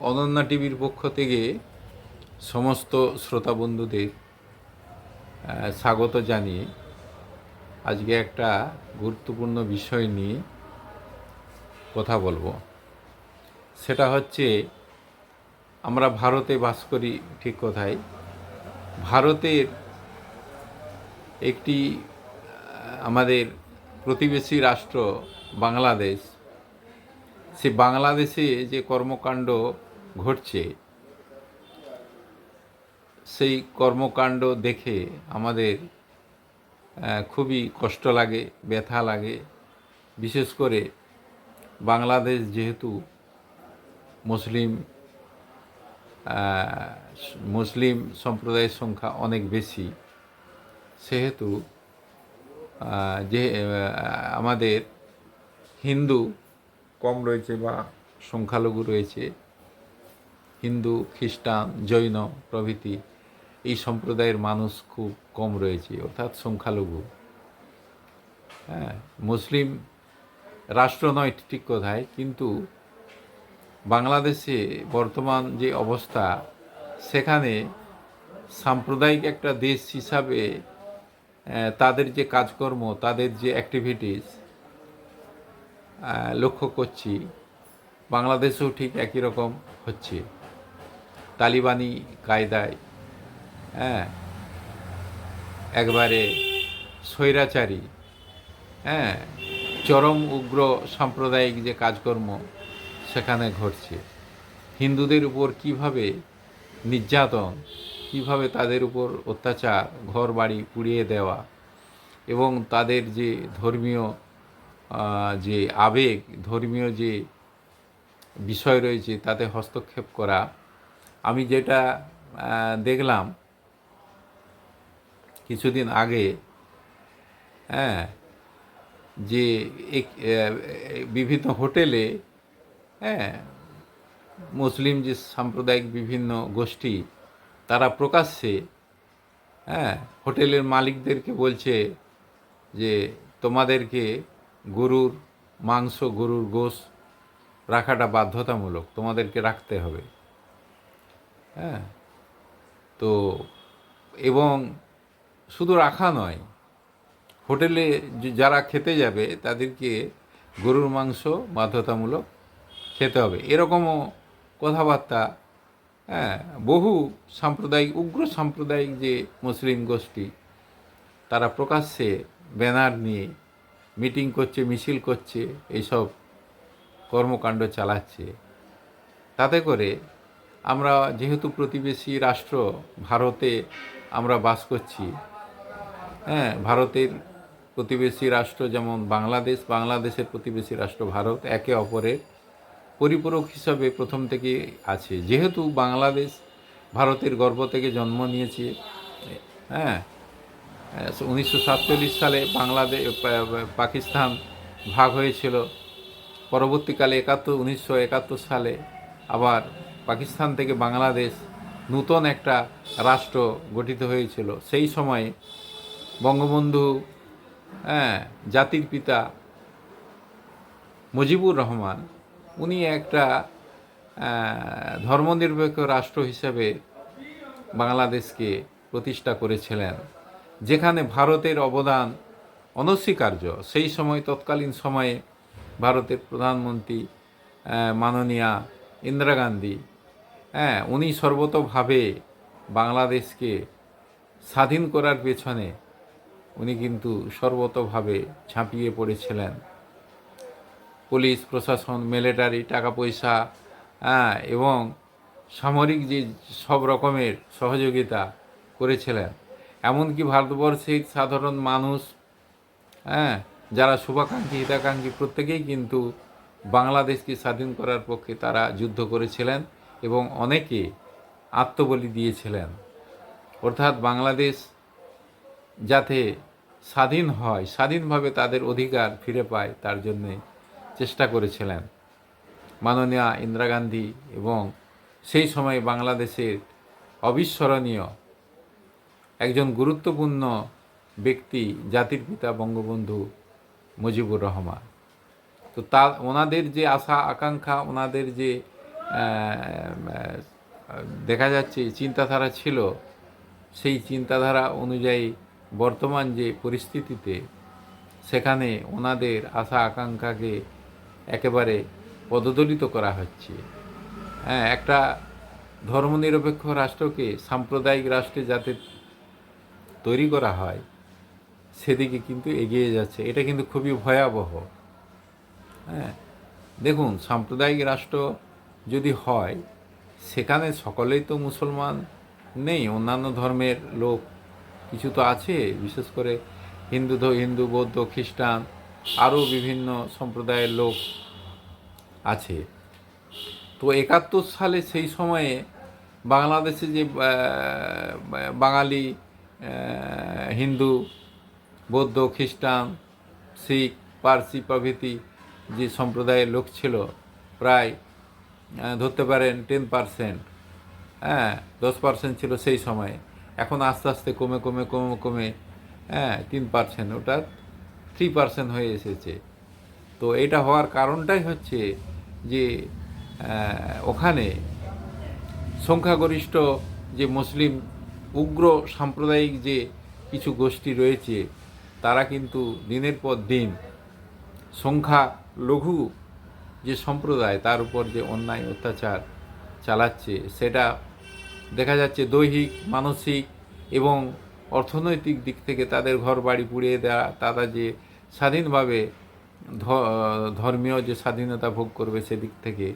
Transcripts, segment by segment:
অনন্যা টিভির পক্ষ থেকে সমস্ত শ্রোতা বন্ধুদের স্বাগত জানিয়ে আজকে একটা গুরুত্বপূর্ণ বিষয় নিয়ে কথা বলবো। সেটা হচ্ছে, আমরা ভারতে বাস করি ঠিক কথাই। ভারতের একটি আমাদের প্রতিবেশী রাষ্ট্র বাংলাদেশ, সে বাংলাদেশে যে কর্মকাণ্ড ঘটছে সেই কর্মকাণ্ড দেখে আমাদের খুবই কষ্ট লাগে, ব্যথা লাগে। বিশেষ করে বাংলাদেশ যেহেতু মুসলিম মুসলিম সম্প্রদায়ের সংখ্যা অনেক বেশি, সেহেতু যে আমাদের হিন্দু কম রয়েছে বা সংখ্যালঘু রয়েছে, হিন্দু, খ্রিস্টান, জৈন প্রভৃতি এই সম্প্রদায়ের মানুষ খুব কম রয়েছে, অর্থাৎ সংখ্যালঘু। মুসলিম রাষ্ট্র নয় ঠিক কথায়, কিন্তু বাংলাদেশে বর্তমান যে অবস্থা, সেখানে সাম্প্রদায়িক একটা দেশ হিসাবে তাদের যে কাজকর্ম, তাদের যে অ্যাক্টিভিটিস লক্ষ্য করছি, বাংলাদেশেও ঠিক একই রকম হচ্ছে। তালিবানি কায়দায় একবারে স্বৈরাচারী, চরম উগ্র সাম্প্রদায়িক যে কাজকর্ম সেখানে ঘটছে। হিন্দুদের উপর কিভাবে নির্যাতন, কিভাবে তাদের উপর অত্যাচার, ঘর বাড়ি পুড়িয়ে দেওয়া এবং তাদের যে ধর্মীয় যে আবেগ, ধর্মীয় যে বিষয় রয়েছে তাতে হস্তক্ষেপ করা। আমি যেটা দেখলাম কিছুদিন আগে, যে বিভিন্ন হোটেলে মুসলিম যে সাম্প্রদায়িক বিভিন্ন গোষ্ঠী, তারা প্রকাশ্যে হোটেলের মালিকদেরকে বলছে যে তোমাদেরকে গরুর মাংস, গরুর গোশ রাখাটা বাধ্যতামূলক, তোমাদেরকে রাখতে হবে। তো এবং শুধু রাখা নয়, হোটেলে যারা খেতে যাবে তাদেরকে গরুর মাংস বাধ্যতামূলক খেতে হবে, এরকমও কথাবার্তা বহু সাম্প্রদায়িক, উগ্র সাম্প্রদায়িক যে মুসলিম গোষ্ঠী, তারা প্রকাশ্যে ব্যানার নিয়ে মিটিং করছে, মিছিল করছে, এইসব কর্মকাণ্ড চালাচ্ছে। তাতে করে আমরা যেহেতু প্রতিবেশী রাষ্ট্র ভারতে আমরা বাস করছি, ভারতের প্রতিবেশী রাষ্ট্র যেমন বাংলাদেশ, বাংলাদেশের প্রতিবেশী রাষ্ট্র ভারত, একে অপরের পরিপূরক হিসাবে প্রথম থেকে আছে। যেহেতু বাংলাদেশ ভারতের গর্ভ থেকে জন্ম নিয়েছে, 1947 সালে বাংলাদেশ পাকিস্তান ভাগ হয়েছিল। পরবর্তীকালে 1971 সালে আবার পাকিস্তান থেকে বাংলাদেশ নূতন একটা রাষ্ট্র গঠিত হয়েছিল। সেই সময়ে বঙ্গবন্ধু, জাতির পিতা মুজিবুর রহমান, উনি একটা ধর্মনিরপেক্ষ রাষ্ট্র হিসেবে বাংলাদেশকে প্রতিষ্ঠা করেছিলেন, যেখানে ভারতের অবদান অনস্বীকার্য। সেই সময়, তৎকালীন সময়ে ভারতের প্রধানমন্ত্রী মাননীয়া ইন্দিরা গান্ধী, উনি সর্বতোভাবে বাংলাদেশকে স্বাধীন করার পেছনে উনি কিন্তু সর্বতোভাবে ঝাঁপিয়ে পড়েছিলেন। পুলিশ প্রশাসন, মিলিটারি, টাকা পয়সা এবং সামরিক যে সব রকমের সহযোগিতা করেছিলেন। এমনকি ভারতবর্ষের সাধারণ মানুষ, যারা শুভাকাঙ্ক্ষী, হিতাকাঙ্ক্ষী, প্রত্যেকেই কিন্তু বাংলাদেশকে স্বাধীন করার পক্ষে তারা যুদ্ধ করেছিলেন এবং অনেকে আত্মবলি দিয়েছিলেন। অর্থাৎ বাংলাদেশ যাতে স্বাধীন হয়, স্বাধীনভাবে তাদের অধিকার ফিরে পায়, তার জন্যে চেষ্টা করেছিলেন মাননীয়া ইন্দিরা গান্ধী। এবং সেই সময় বাংলাদেশের অবিস্মরণীয় একজন গুরুত্বপূর্ণ ব্যক্তি জাতির পিতা বঙ্গবন্ধু মুজিবুর রহমান। তো ওনাদের যে আশা আকাঙ্ক্ষা, ওনাদের যে দেখা যাচ্ছে চিন্তাধারা ছিল, সেই চিন্তাধারা অনুযায়ী বর্তমান যে পরিস্থিতিতে সেখানে ওনাদের আশা আকাঙ্ক্ষাকে একেবারে পদদলিত করা হচ্ছে। হ্যাঁ, একটা ধর্মনিরপেক্ষ রাষ্ট্রকে সাম্প্রদায়িক রাষ্ট্রে যাতে তৈরি করা হয় সেদিকে কিন্তু এগিয়ে যাচ্ছে। এটা কিন্তু খুবই ভয়াবহ। হ্যাঁ, দেখুন, সাম্প্রদায়িক রাষ্ট্র যদি হয় সেখানে সকলেই তো মুসলমান নেই, অন্যান্য ধর্মের লোক কিছু তো আছে, বিশেষ করে হিন্দু, বৌদ্ধ, খ্রিস্টান, আরও বিভিন্ন সম্প্রদায়ের লোক আছে। তো ৭১ সালে সেই সময়ে বাংলাদেশে যে বাঙালি, হিন্দু, বৌদ্ধ, খ্রিস্টান, শিখ, পারসি প্রভৃতি যে সম্প্রদায়ের লোক ছিল, প্রায় ধরতে পারেন 10%, হ্যাঁ 10% ছিল সেই সময়ে। এখন আস্তে আস্তে কমে কমে কমে কমে 3%, ওটা 3% হয়ে এসেছে। তো এটা হওয়ার কারণটাই হচ্ছে যে ওখানে সংখ্যাগরিষ্ঠ যে মুসলিম উগ্র সাম্প্রদায়িক যে কিছু গোষ্ঠী রয়েছে, তারা কিন্তু দিনের পর দিন সংখ্যালঘু যে সম্প্রদায় তার উপর যে অন্যায় অত্যাচার চালাচ্ছে, সেটা দেখা যাচ্ছে দৈহিক, মানসিক এবং অর্থনৈতিক দিক থেকে তাদের ঘর বাড়ি পুড়িয়ে দেওয়া, তারা যে স্বাধীনভাবে ধর্মীয় যে স্বাধীনতা ভোগ করবে সেদিক থেকে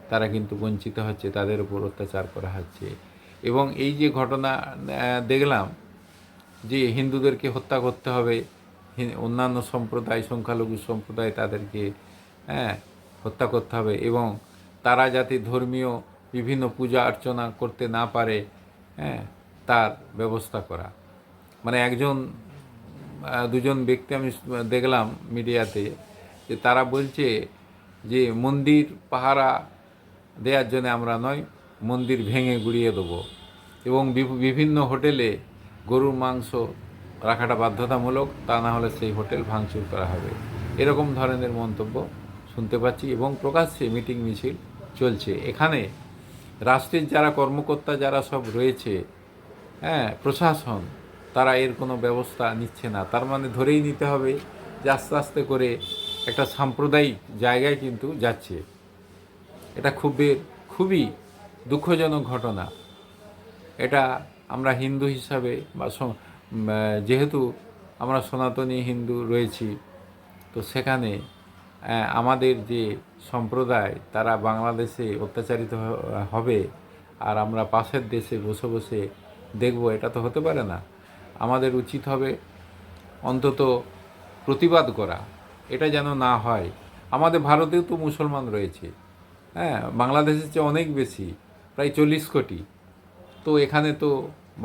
তারা কিন্তু বঞ্চিত হচ্ছে, তাদের উপর অত্যাচার করা হচ্ছে। এবং এই যে ঘটনা দেখলাম যে হিন্দুদেরকে হত্যা করতে হবে, অন্যান্য সম্প্রদায়, সংখ্যালঘু সম্প্রদায় তাদেরকে হত্যা করতে হবে, এবং তারা যাতে ধর্মীয় বিভিন্ন পূজা অর্চনা করতে না পারে তার ব্যবস্থা করা। মানে একজন দুজন ব্যক্তি আমি দেখলাম মিডিয়াতে, যে তারা বলছে যে মন্দির পাহারা দেওয়ার জন্য আমরা নয়, মন্দির ভেঙে গুড়িয়ে দেবো, এবং বিভিন্ন হোটেলে গরুর মাংস রাখাটা বাধ্যতামূলক, তা না হলে সেই হোটেল ভাঙচুর করা হবে। এরকম ধরনের মন্তব্য শুনতে পাচ্ছি, এবং প্রকাশ্যে মিটিং মিছিল চলছে। এখানে রাষ্ট্রের যারা কর্মকর্তা যারা সব রয়েছে, প্রশাসন, তারা এর কোনো ব্যবস্থা নিচ্ছে না। তার মানে ধরেই নিতে হবে যে আস্তে আস্তে করে একটা সাম্প্রদায়িক জায়গায় কিন্তু যাচ্ছে। এটা খুবই দুঃখজনক ঘটনা। এটা আমরা হিন্দু হিসাবে বা যেহেতু আমরা সনাতনী হিন্দু রয়েছি, তো সেখানে আমাদের যে সম্প্রদায় তারা বাংলাদেশে অত্যাচারিত হবে আর আমরা পাশের দেশে বসে বসে দেখব, এটা তো হতে পারে না। আমাদের উচিত হবে অন্তত প্রতিবাদ করা, এটা যেন না হয়। আমাদের ভারতেও তো মুসলমান রয়েছে, বাংলাদেশের চেয়ে অনেক বেশি, প্রায় 40 কোটি। তো এখানে তো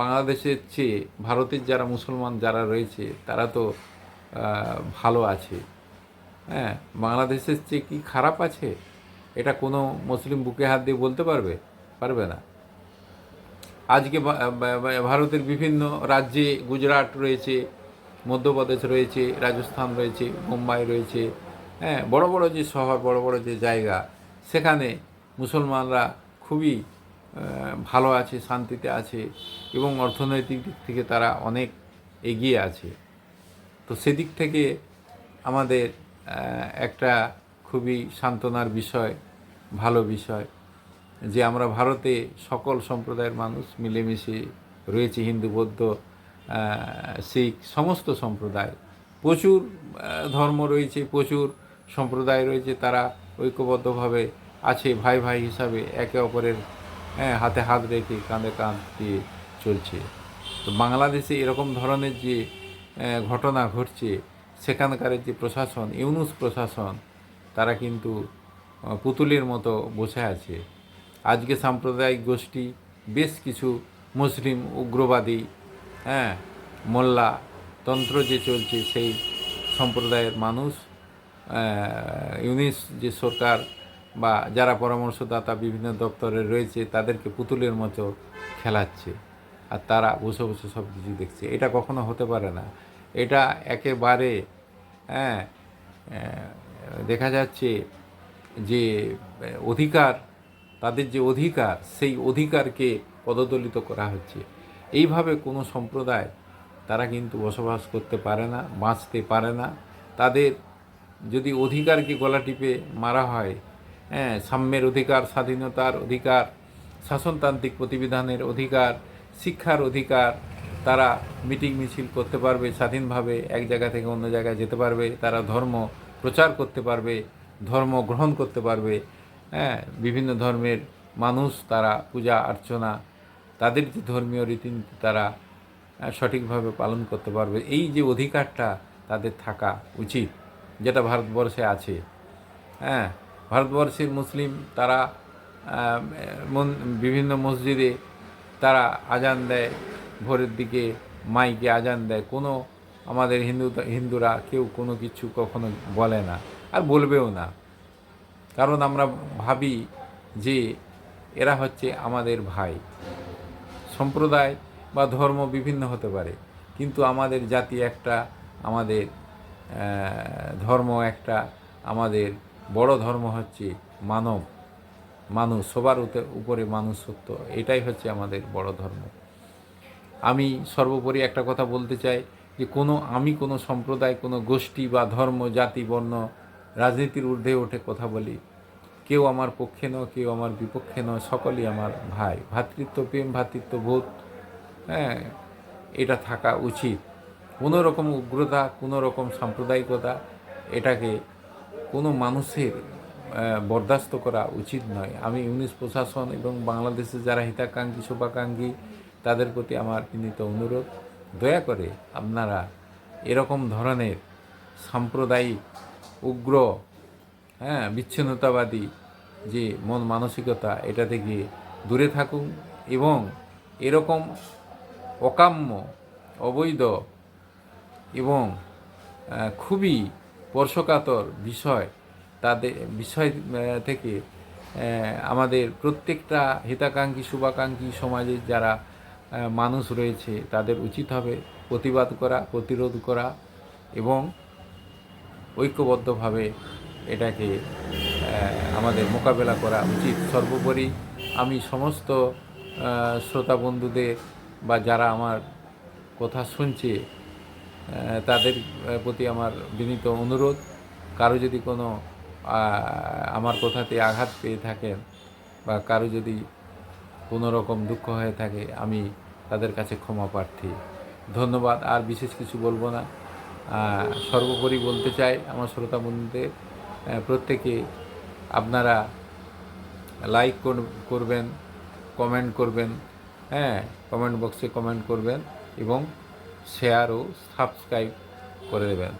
বাংলাদেশের চেয়ে ভারতের যারা মুসলমান যারা রয়েছে তারা তো ভালো আছে। বাংলাদেশের চেয়ে কি খারাপ আছে এটা কোনো মুসলিম বুকে হাত দিয়ে বলতে পারবে না। আজকে ভারতের বিভিন্ন রাজ্যে, গুজরাট রয়েছে, মধ্যপ্রদেশ রয়েছে, রাজস্থান রয়েছে, মুম্বাই রয়েছে, বড় বড় যে শহর, বড় বড় যে জায়গা, সেখানে মুসলমানরা খুবই ভালো আছে, শান্তিতে আছে, এবং অর্থনৈতিক দিক থেকে তারা অনেক এগিয়ে আছে। তো সেদিক থেকে আমাদের একটা খুবই সান্ত্বনার বিষয়, ভালো বিষয় যে আমরা ভারতে সকল সম্প্রদায়ের মানুষ মিলেমিশে রয়েছে। হিন্দু, বৌদ্ধ, শিখ, সমস্ত সম্প্রদায়, প্রচুর ধর্ম রয়েছে, প্রচুর সম্প্রদায় রয়েছে, তারা ঐক্যবদ্ধভাবে আছে, ভাই ভাই হিসাবে একে অপরের হাতে হাত রেখে কাঁধে কাঁধ দিয়ে চলছে। তো বাংলাদেশে এরকম ধরনের যে ঘটনা ঘটছে, সেখানকার যে প্রশাসন, ইউনূস প্রশাসন, তারা কিন্তু পুতুলের মতো বসে আছে। আজকে সাম্প্রদায়িক গোষ্ঠী বেশ কিছু মুসলিম উগ্রবাদী, মোল্লা তন্ত্র যে চলছে, সেই সম্প্রদায়ের মানুষ ইউনিস যে সরকার বা যারা পরামর্শদাতা বিভিন্ন দপ্তরে রয়েছে তাদেরকে পুতুলের মতো খেলাচ্ছে, আর তারা বসে বসে সব কিছু দেখছে। এটা কখনো হতে পারে না। এটা একেবারে দেখা যাচ্ছে যে অধিকার তাদের যে অধিকার, সেই অধিকারকে পদদলিত করা হচ্ছে। এইভাবে কোনো সম্প্রদায় তারা কিন্তু বসবাস করতে পারে না, বাঁচতে পারে না। তাদের যদি অধিকারকে গলা টিপে মারা হয়, হ্যাঁ, সাম্যের অধিকার, স্বাধীনতার অধিকার, শাসনতান্ত্রিক প্রতিবিধানের অধিকার, শিক্ষার অধিকার, তারা মিটিং মিছিল করতে পারবে স্বাধীনভাবে, এক জায়গা থেকে অন্য জায়গায় যেতে পারবে, তারা ধর্ম প্রচার করতে পারবে, ধর্ম গ্রহণ করতে পারবে, হ্যাঁ, বিভিন্ন ধর্মের মানুষ তারা পূজা অর্চনা, তাদের যে ধর্মীয় রীতিনীতি তারা সঠিকভাবে পালন করতে পারবে। এই যে অধিকারটা তাদের থাকা উচিত, যেটা ভারতবর্ষে আছে। হ্যাঁ, ভারতবর্ষের মুসলিম তারা বিভিন্ন মসজিদে তারা আজান দেয়, ভোরের দিকে মাইকে আজান দেয়। কোনো আমাদের হিন্দুরা কেউ কোনো কিছু কখনো বলে না, আর বলবেও না। কারণ আমরা ভাবি যে এরা হচ্ছে আমাদের ভাই। সম্প্রদায় বা ধর্ম বিভিন্ন হতে পারে, কিন্তু আমাদের জাতি একটা, আমাদের ধর্ম একটা, আমাদের বড় ধর্ম হচ্ছে মানুষ, সবার উপরে মানুষত্ব। এটাই হচ্ছে আমাদের বড় ধর্ম। আমি সর্বোপরি একটা কথা বলতে চাই যে আমি কোনো সম্প্রদায়, কোনো গোষ্ঠী বা ধর্ম, জাতি, বর্ণ, রাজনীতির ঊর্ধ্বে উঠে কথা বলি। কেউ আমার পক্ষে নয়, কেউ আমার বিপক্ষে নয়, সকলেই আমার ভাই। ভ্রাতৃত্ব প্রেম, ভ্রাতৃত্ববোধ, হ্যাঁ, এটা থাকা উচিত। কোনো রকম উগ্রতা, কোনো রকম সাম্প্রদায়িকতা, এটাকে কোনো মানুষের বরদাস্ত করা উচিত নয়। আমি ইউনিশ প্রশাসন এবং বাংলাদেশে যারা হিতাকাঙ্ক্ষী, শুভাকাঙ্ক্ষী, তাদের প্রতি আমার বিনীত অনুরোধ, দয়া করে আপনারা এরকম ধরনের সাম্প্রদায়িক, উগ্র, হ্যাঁ, বিচ্ছিন্নতাবাদী যে মন মানসিকতা, এটা থেকে দূরে থাকুন এবং এরকম অকাম্য, অবৈধ এবং খুবই স্পর্শকাতর বিষয় থেকে আমাদের প্রত্যেকটা হিতাকাঙ্ক্ষী, শুভাকাঙ্ক্ষী সমাজের যারা মানুষ রয়েছে তাদের উচিত হবে প্রতিবাদ করা, প্রতিরোধ করা এবং ঐক্যবদ্ধভাবে এটাকে আমাদের মোকাবেলা করা উচিত। সর্বোপরি আমি সমস্ত শ্রোতা বন্ধুদের বা যারা আমার কথা শুনছে তাদের প্রতি আমার বিনীত অনুরোধ, কারো যদি কোনো আমার কথাতে আঘাত পেয়ে থাকেন বা কারো যদি কোনো রকম দুঃখ হয়ে থাকে, আমি তাদের কাছে ক্ষমা প্রার্থী। ধন্যবাদ। আর বিশেষ কিছু বলবো না। সর্বোপরি বলতে চাই আমার শ্রোতা বন্ধুদের, প্রত্যেকে আপনারা লাইক করবেন, কমেন্ট করবেন, হ্যাঁ, কমেন্ট বক্সে কমেন্ট করবেন এবং শেয়ার ও সাবস্ক্রাইব করে দেবেন।